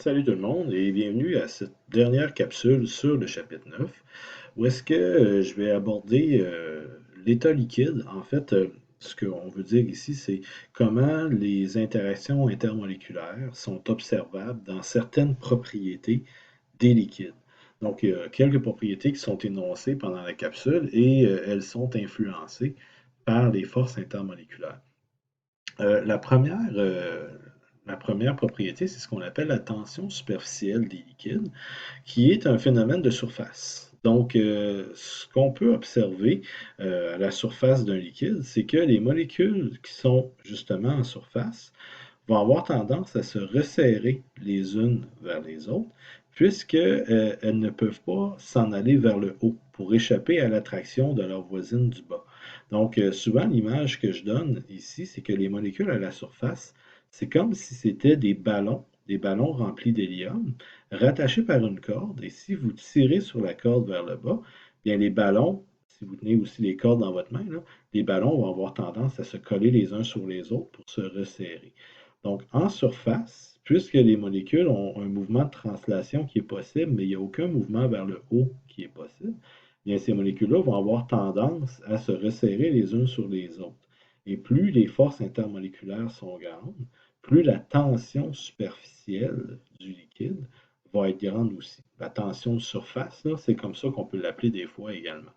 Salut tout le monde et bienvenue à cette dernière capsule sur le chapitre 9 où est-ce que je vais aborder l'état liquide. En fait, ce qu'on veut dire ici, c'est comment les interactions intermoléculaires sont observables dans certaines propriétés des liquides. Donc, il y a quelques propriétés qui sont énoncées pendant la capsule et elles sont influencées par les forces intermoléculaires. Euh, la première, euh, la première propriété, c'est ce qu'on appelle la tension superficielle des liquides, qui est un phénomène de surface. Donc, ce qu'on peut observer à la surface d'un liquide, c'est que les molécules qui sont justement en surface vont avoir tendance à se resserrer les unes vers les autres, puisqu'elles ne peuvent pas s'en aller vers le haut pour échapper à l'attraction de leur voisine du bas. Donc, souvent, l'image que je donne ici, c'est que les molécules à la surface, c'est comme si c'était des ballons remplis d'hélium, rattachés par une corde, et si vous tirez sur la corde vers le bas, bien les ballons, si vous tenez aussi les cordes dans votre main, là, les ballons vont avoir tendance à se coller les uns sur les autres pour se resserrer. Donc, en surface, puisque les molécules ont un mouvement de translation qui est possible, mais il n'y a aucun mouvement vers le haut qui est possible, bien, ces molécules-là vont avoir tendance à se resserrer les unes sur les autres. Et plus les forces intermoléculaires sont grandes, plus la tension superficielle du liquide va être grande aussi. La tension de surface, c'est comme ça qu'on peut l'appeler des fois également.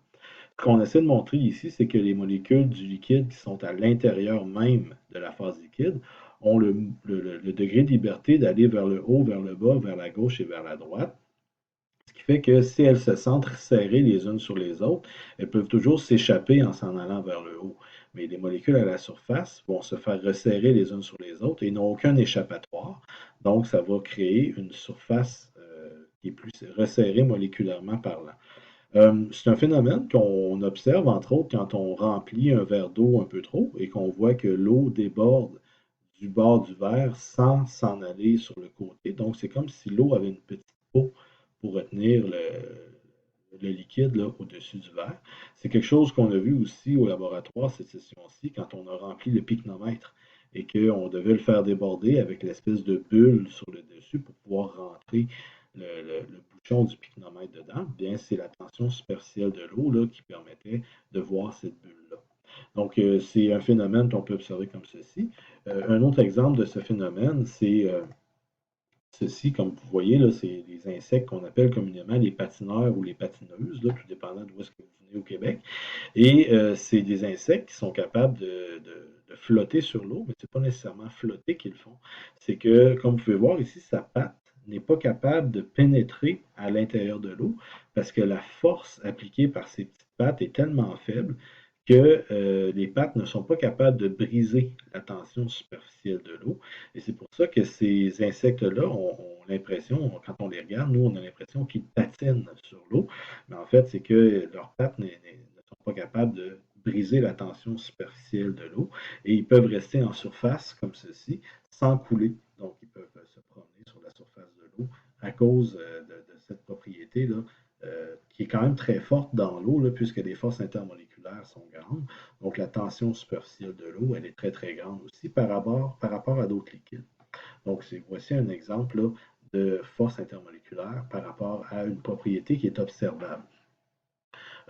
Ce qu'on essaie de montrer ici, c'est que les molécules du liquide qui sont à l'intérieur même de la phase liquide ont le degré de liberté d'aller vers le haut, vers le bas, vers la gauche et vers la droite. Ce qui fait que si elles se sentent serrées les unes sur les autres, elles peuvent toujours s'échapper en s'en allant vers le haut. Mais les molécules à la surface vont se faire resserrer les unes sur les autres et n'ont aucun échappatoire. Donc, ça va créer une surface qui est plus resserrée moléculairement parlant. C'est un phénomène qu'on observe, entre autres, quand on remplit un verre d'eau un peu trop et qu'on voit que l'eau déborde du bord du verre sans s'en aller sur le côté. Donc, c'est comme si l'eau avait une petite peau pour retenir le liquide là, au-dessus du verre. C'est quelque chose qu'on a vu aussi au laboratoire cette session-ci, quand on a rempli le pycnomètre et qu'on devait le faire déborder avec l'espèce de bulle sur le dessus pour pouvoir rentrer le bouchon du pycnomètre dedans. Bien, c'est la tension superficielle de l'eau là, qui permettait de voir cette bulle-là. Donc, c'est un phénomène qu'on peut observer comme ceci. Un autre exemple de ce phénomène, c'est ceci, comme vous voyez, là, c'est des insectes qu'on appelle communément les patineurs ou les patineuses, là, tout dépendant d'où est-ce que vous venez au Québec. Et c'est des insectes qui sont capables de flotter sur l'eau, mais ce n'est pas nécessairement flotter qu'ils font. C'est que, comme vous pouvez voir ici, sa patte n'est pas capable de pénétrer à l'intérieur de l'eau parce que la force appliquée par ces petites pattes est tellement faible que les pattes ne sont pas capables de briser la tension superficielle de l'eau. Et c'est pour ça que ces insectes-là ont l'impression, quand on les regarde, nous, on a l'impression qu'ils patinent sur l'eau. Mais en fait, c'est que leurs pattes ne sont pas capables de briser la tension superficielle de l'eau et ils peuvent rester en surface comme ceci sans couler. Donc, ils peuvent se promener sur la surface de l'eau à cause de cette propriété-là qui est quand même très forte dans l'eau, puisque les forces intermoléculaires sont grandes. Donc, la tension superficielle de l'eau, elle est très, très grande aussi par rapport à d'autres liquides. Donc, voici un exemple là, de force intermoléculaire par rapport à une propriété qui est observable.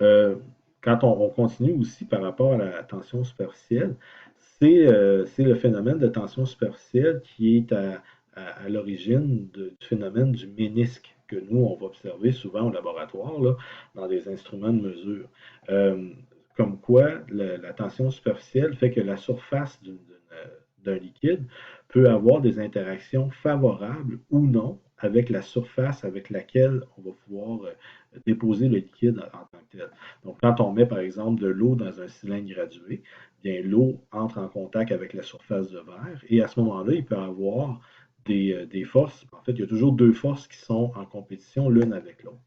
Euh, Quand on continue aussi par rapport à la tension superficielle, c'est le phénomène de tension superficielle qui est à l'origine du phénomène du ménisque que nous, on va observer souvent au laboratoire, là, dans des instruments de mesure. Euh, Comme quoi, la tension superficielle fait que la surface d'un liquide peut avoir des interactions favorables ou non avec la surface avec laquelle on va pouvoir déposer le liquide en tant que tel. Donc, quand on met, par exemple, de l'eau dans un cylindre gradué, bien, l'eau entre en contact avec la surface de verre et à ce moment-là, il peut y avoir des forces. En fait, il y a toujours deux forces qui sont en compétition l'une avec l'autre.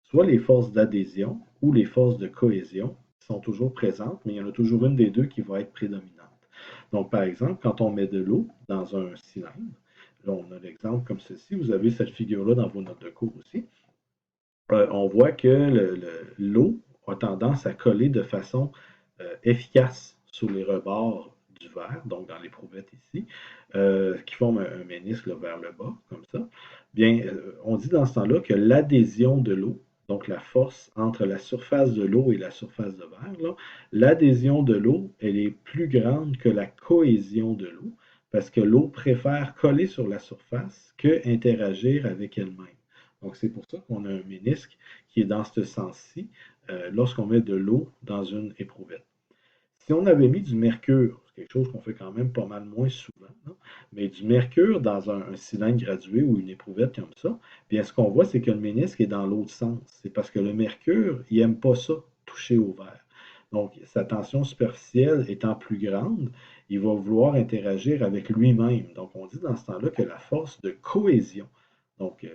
Soit les forces d'adhésion ou les forces de cohésion qui sont toujours présentes, mais il y en a toujours une des deux qui va être prédominante. Donc, par exemple, quand on met de l'eau dans un cylindre, là, on a l'exemple comme ceci. Vous avez cette figure-là dans vos notes de cours aussi. On voit que l'eau a tendance à coller de façon efficace sur les rebords du verre, donc dans l'éprouvette ici, qui forme un ménisque là, vers le bas, comme ça. Bien, on dit dans ce temps-là que l'adhésion de l'eau, donc la force entre la surface de l'eau et la surface de verre, l'adhésion de l'eau, elle est plus grande que la cohésion de l'eau, parce que l'eau préfère coller sur la surface que interagir avec elle-même. Donc, c'est pour ça qu'on a un ménisque qui est dans ce sens-ci lorsqu'on met de l'eau dans une éprouvette. Si on avait mis du mercure, c'est quelque chose qu'on fait quand même pas mal moins souvent, non? Mais du mercure dans un cylindre gradué ou une éprouvette comme ça, bien ce qu'on voit, c'est que le ménisque est dans l'autre sens. C'est parce que le mercure, il n'aime pas ça, toucher au verre. Donc, sa tension superficielle étant plus grande, il va vouloir interagir avec lui-même. Donc, on dit dans ce temps-là que la force de cohésion, donc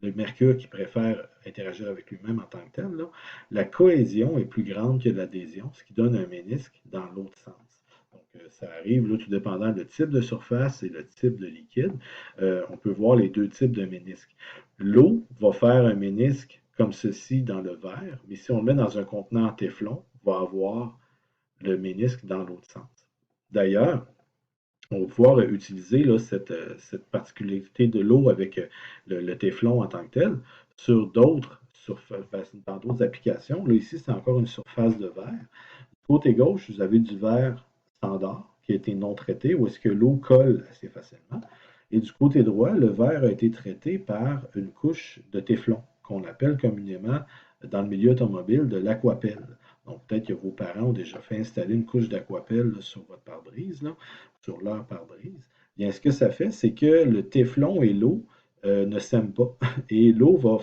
le mercure qui préfère interagir avec lui-même en tant que tel, là, la cohésion est plus grande que l'adhésion, ce qui donne un ménisque dans l'autre sens. Donc, ça arrive, là, tout dépendant du type de surface et le type de liquide. On peut voir les deux types de ménisques. L'eau va faire un ménisque comme ceci dans le verre, mais si on le met dans un contenant en téflon, on va avoir le ménisque dans l'autre sens. D'ailleurs, on va pouvoir utiliser là, cette particularité de l'eau avec le téflon en tant que tel sur d'autres dans d'autres applications. Là, ici, c'est encore une surface de verre. Côté gauche, vous avez du verre standard qui a été non traité, où est-ce que l'eau colle assez facilement. Et du côté droit, le verre a été traité par une couche de téflon, qu'on appelle communément dans le milieu automobile de l'aquapelle. Donc, peut-être que vos parents ont déjà fait installer une couche d'aquapelle sur votre pare-brise, sur leur pare-brise. Bien, ce que ça fait, c'est que le téflon et l'eau ne s'aiment pas. Et l'eau va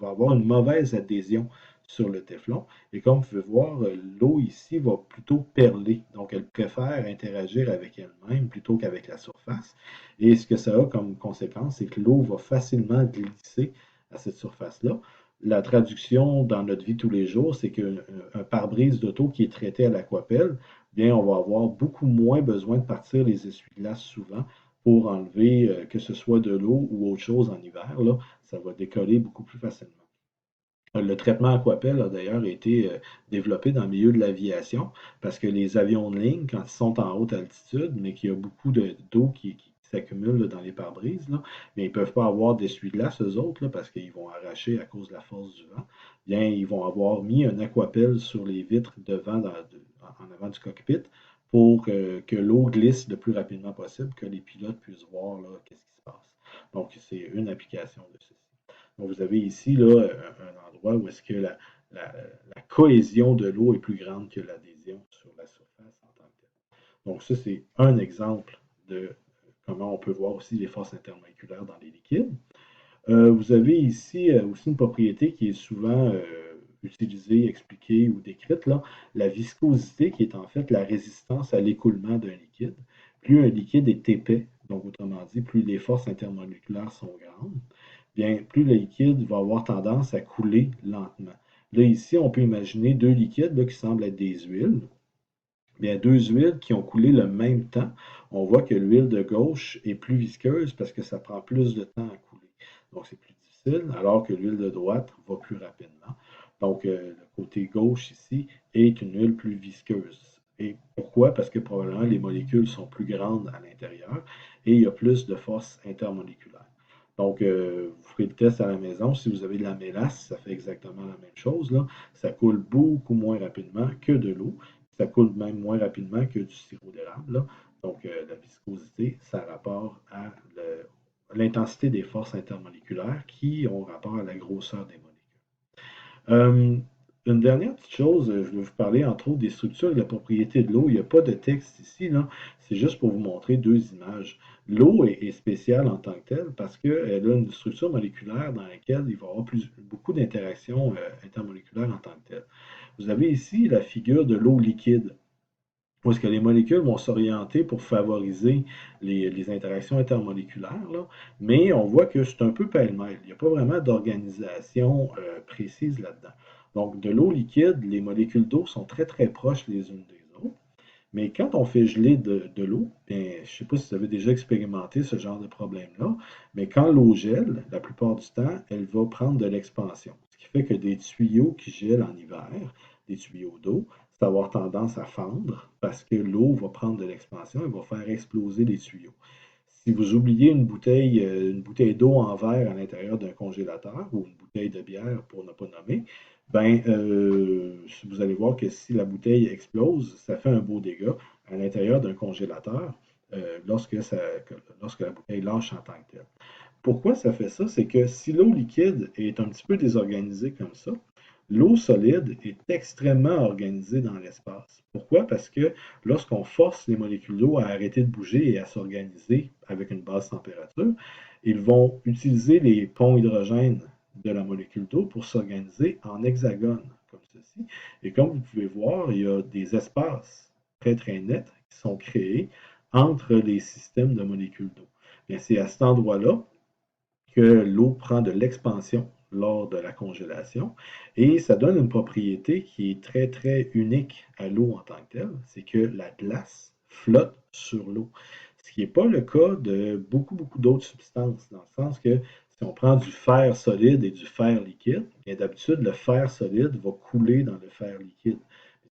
avoir une mauvaise adhésion sur le téflon. Et comme vous pouvez voir, l'eau ici va plutôt perler. Donc, elle préfère interagir avec elle-même plutôt qu'avec la surface. Et ce que ça a comme conséquence, c'est que l'eau va facilement glisser à cette surface-là. La traduction dans notre vie tous les jours, c'est qu'un pare-brise d'auto qui est traité à l'aquapelle, bien, on va avoir beaucoup moins besoin de partir les essuie-glaces souvent pour enlever que ce soit de l'eau ou autre chose en hiver. Là, ça va décoller beaucoup plus facilement. Le traitement aquapelle a d'ailleurs été développé dans le milieu de l'aviation parce que les avions de ligne, quand ils sont en haute altitude, mais qu'il y a beaucoup d'eau qui s'accumule dans les pare-brises, mais ils ne peuvent pas avoir d'essuie-glace, eux autres, là, parce qu'ils vont arracher à cause de la force du vent. Bien, ils vont avoir mis un aquapelle sur les vitres devant, en avant du cockpit pour que l'eau glisse le plus rapidement possible, que les pilotes puissent voir qu'est-ce qui se passe. Donc, c'est une application de ceci. Donc, vous avez ici là, un endroit où est-ce que la, la cohésion de l'eau est plus grande que l'adhésion sur la surface en tant que telle. Donc, ça, c'est un exemple de comment on peut voir aussi les forces intermoléculaires dans les liquides. Vous avez ici aussi une propriété qui est souvent utilisée, expliquée ou décrite, là, la viscosité qui est en fait la résistance à l'écoulement d'un liquide. Plus un liquide est épais, donc autrement dit, plus les forces intermoléculaires sont grandes, bien plus le liquide va avoir tendance à couler lentement. Là, ici, on peut imaginer deux liquides là, qui semblent être des huiles. Bien, deux huiles qui ont coulé le même temps, on voit que l'huile de gauche est plus visqueuse parce que ça prend plus de temps à couler. Donc, c'est plus difficile, alors que l'huile de droite va plus rapidement. Donc, le côté gauche ici est une huile plus visqueuse. Et pourquoi? Parce que probablement les molécules sont plus grandes à l'intérieur et il y a plus de force intermoléculaire. Donc, vous ferez le test à la maison. Si vous avez de la mélasse, ça fait exactement la même chose, là. Ça coule beaucoup moins rapidement que de l'eau. Ça coule même moins rapidement que du sirop d'érable, là. Donc, la viscosité, ça a rapport à l'intensité des forces intermoléculaires qui ont rapport à la grosseur des molécules. Une dernière petite chose, je vais vous parler entre autres des structures et de la propriété de l'eau. Il n'y a pas de texte ici, là. C'est juste pour vous montrer deux images. L'eau est spéciale en tant que telle parce qu'elle a une structure moléculaire dans laquelle il va y avoir beaucoup d'interactions intermoléculaires en tant que telle. Vous avez ici la figure de l'eau liquide, où est-ce que les molécules vont s'orienter pour favoriser les interactions intermoléculaires, là, mais on voit que c'est un peu pêle-mêle. Il n'y a pas vraiment d'organisation précise là-dedans. Donc, de l'eau liquide, les molécules d'eau sont très, très proches les unes des autres. Mais quand on fait geler de l'eau, je ne sais pas si vous avez déjà expérimenté ce genre de problème-là, mais quand l'eau gèle, la plupart du temps, elle va prendre de l'expansion. Ce qui fait que des tuyaux qui gèlent en hiver, des tuyaux d'eau, avoir tendance à fendre parce que l'eau va prendre de l'expansion et va faire exploser les tuyaux. Si vous oubliez une bouteille d'eau en verre à l'intérieur d'un congélateur ou une bouteille de bière pour ne pas nommer, ben, vous allez voir que si la bouteille explose, ça fait un beau dégât à l'intérieur d'un congélateur lorsque la bouteille lâche en tant que telle. Pourquoi ça fait ça? C'est que si l'eau liquide est un petit peu désorganisée comme ça, l'eau solide est extrêmement organisée dans l'espace. Pourquoi? Parce que lorsqu'on force les molécules d'eau à arrêter de bouger et à s'organiser avec une basse température, ils vont utiliser les ponts hydrogènes de la molécule d'eau pour s'organiser en hexagone, comme ceci. Et comme vous pouvez voir, il y a des espaces très très nets qui sont créés entre les systèmes de molécules d'eau. C'est à cet endroit-là que l'eau prend de l'expansion lors de la congélation et ça donne une propriété qui est très très unique à l'eau en tant que telle, c'est que la glace flotte sur l'eau. Ce qui n'est pas le cas de beaucoup d'autres substances, dans le sens que si on prend du fer solide et du fer liquide, bien d'habitude le fer solide va couler dans le fer liquide.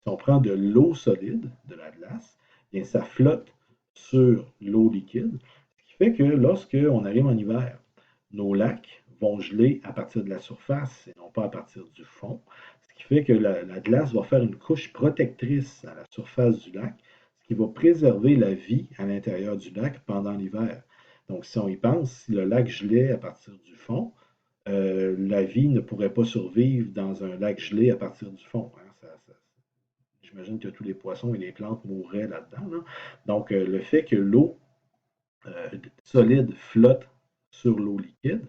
Si on prend de l'eau solide, de la glace, bien ça flotte sur l'eau liquide, ce qui fait que lorsqu'on arrive en hiver, nos lacs vont geler à partir de la surface et non pas à partir du fond, ce qui fait que la glace va faire une couche protectrice à la surface du lac, ce qui va préserver la vie à l'intérieur du lac pendant l'hiver. Donc, si on y pense, si le lac gelait à partir du fond, la vie ne pourrait pas survivre dans un lac gelé à partir du fond. Hein. J'imagine que tous les poissons et les plantes mourraient là-dedans. Là. Donc, le fait que l'eau solide flotte sur l'eau liquide,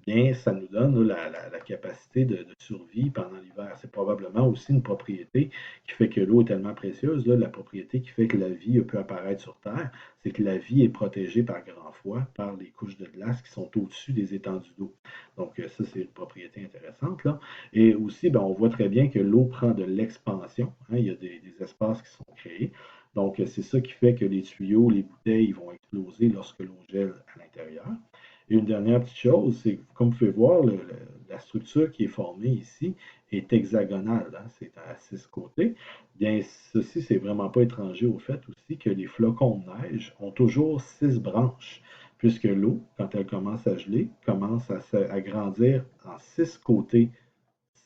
bien, ça nous donne la capacité de survie pendant l'hiver. C'est probablement aussi une propriété qui fait que l'eau est tellement précieuse. Là, la propriété qui fait que la vie peut apparaître sur Terre, c'est que la vie est protégée par grand froid par les couches de glace qui sont au-dessus des étendues d'eau. Donc, ça, c'est une propriété intéressante. Là. Et aussi, ben, on voit très bien que l'eau prend de l'expansion. Hein, il y a des espaces qui sont créés. Donc, c'est ça qui fait que les tuyaux, les bouteilles vont exploser lorsque l'eau gèle à l'intérieur. Et une dernière petite chose, c'est que, comme vous pouvez voir, la structure qui est formée ici est hexagonale. Hein, c'est à 6 côtés. Bien, ceci, c'est vraiment pas étranger au fait aussi que les flocons de neige ont toujours 6 branches, puisque l'eau, quand elle commence à geler, commence à grandir en 6 côtés,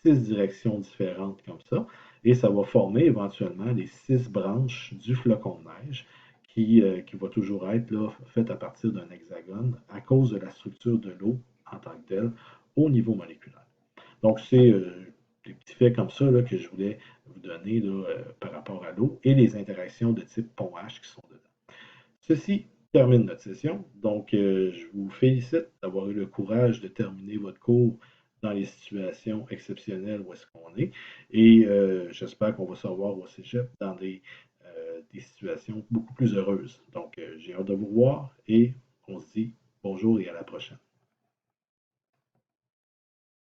6 directions différentes comme ça, et ça va former éventuellement les 6 branches du flocon de neige qui va toujours être là, faite à partir d'un hexagone à cause de la structure de l'eau en tant que telle au niveau moléculaire. Donc, c'est des petits faits comme ça là, que je voulais vous donner là, par rapport à l'eau et les interactions de type pont-H qui sont dedans. Ceci termine notre session. Donc, je vous félicite d'avoir eu le courage de terminer votre cours dans les situations exceptionnelles où est-ce qu'on est. Et j'espère qu'on va se revoir au cégep dans des situations beaucoup plus heureuses. Donc, j'ai hâte de vous voir et on se dit bonjour et à la prochaine.